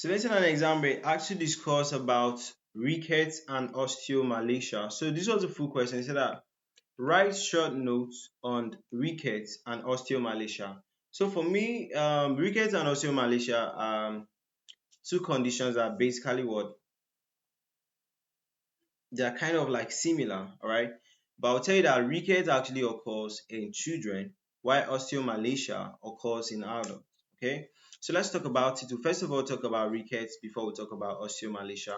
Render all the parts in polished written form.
So let's say an exam we actually discuss about rickets and osteomalacia. So this was a full question. It said that write short notes on rickets and osteomalacia. So for me, rickets and osteomalacia are two conditions that basically what they are kind of like similar, all right? But I'll tell you that rickets actually occurs in children, while osteomalacia occurs in adults. Okay, so let's talk about it. First of all, talk about rickets before we talk about osteomalacia.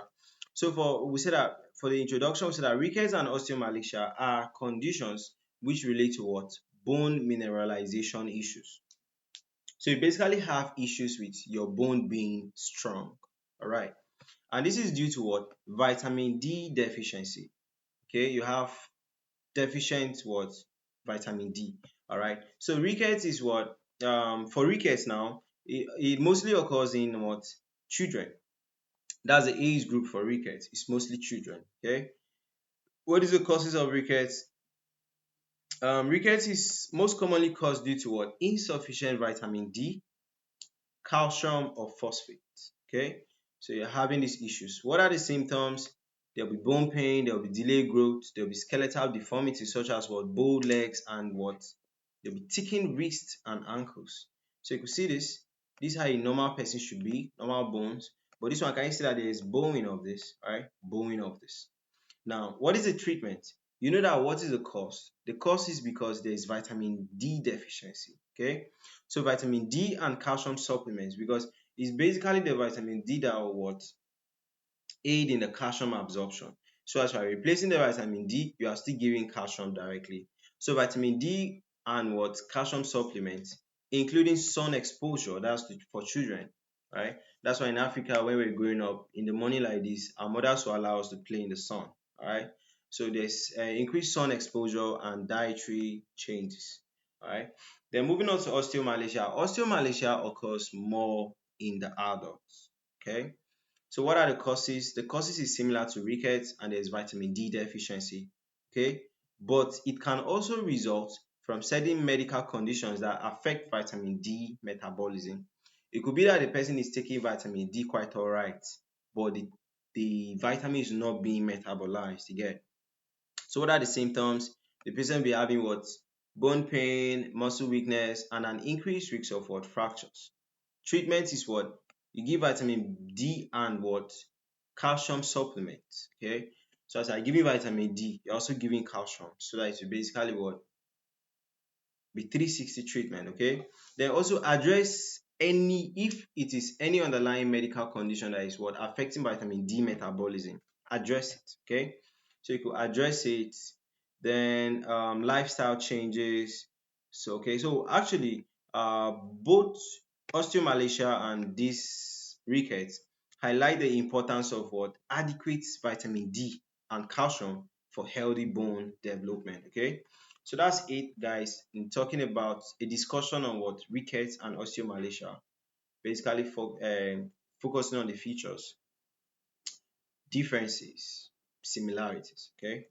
So we said that for the introduction, we said that rickets and osteomalacia are conditions which relate to what bone mineralization issues. So you basically have issues with your bone being strong. All right. And this is due to what? Vitamin D deficiency. Okay, you have deficient what? Vitamin D. All right. So rickets is what? For rickets now, it mostly occurs in what? Children. That's the age group for rickets. It's mostly children. Okay. What is the causes of rickets? Rickets is most commonly caused due to what? Insufficient vitamin D, calcium, or phosphate. Okay, so you're having these issues. What are the symptoms? There'll be bone pain, there'll be delayed growth, there'll be skeletal deformities such as what bowed legs and what there'll be thickened wrists and ankles. So you can see this. This is how a normal person should be, normal bones. But this one, can you see that there is bowing of this, right? Bowing of this. Now, what is the treatment? You know that what is the cause? The cause is because there is vitamin D deficiency. Okay, so vitamin D and calcium supplements, because it's basically the vitamin D that will what aid in the calcium absorption. So as you are replacing the vitamin D, you are still giving calcium directly. So vitamin D and what calcium supplements, including sun exposure, that's for children, right? That's why in Africa, when we're growing up in the morning like this, our mothers will allow us to play in the sun, all right? So there's increased sun exposure and dietary changes, all right? Then moving on to osteomalacia. Osteomalacia occurs more in the adults, okay? So what are the causes? The causes is similar to rickets and there's vitamin D deficiency, okay? But it can also result from certain medical conditions that affect vitamin D metabolism. It could be that the person is taking vitamin D quite all right, but the vitamin is not being metabolized again. So what are the symptoms? The patient will be having what? Bone pain, muscle weakness, and an increased risk of what? Fractures. Treatment is what? You give vitamin D and what? Calcium supplements. Okay. So as I give you vitamin D, you're also giving calcium so that it will basically what? Be 360 treatment. Okay. Then also address any if it is any underlying medical condition that is what affecting vitamin D metabolism. Address it. Okay. So you could address it. Then lifestyle changes. So okay, so actually both osteomalacia and this rickets highlight the importance of what adequate vitamin D and calcium for healthy bone development. Okay, so that's it, guys, in talking about a discussion on what rickets and osteomalacia, basically focusing on the features, differences, similarities. Okay.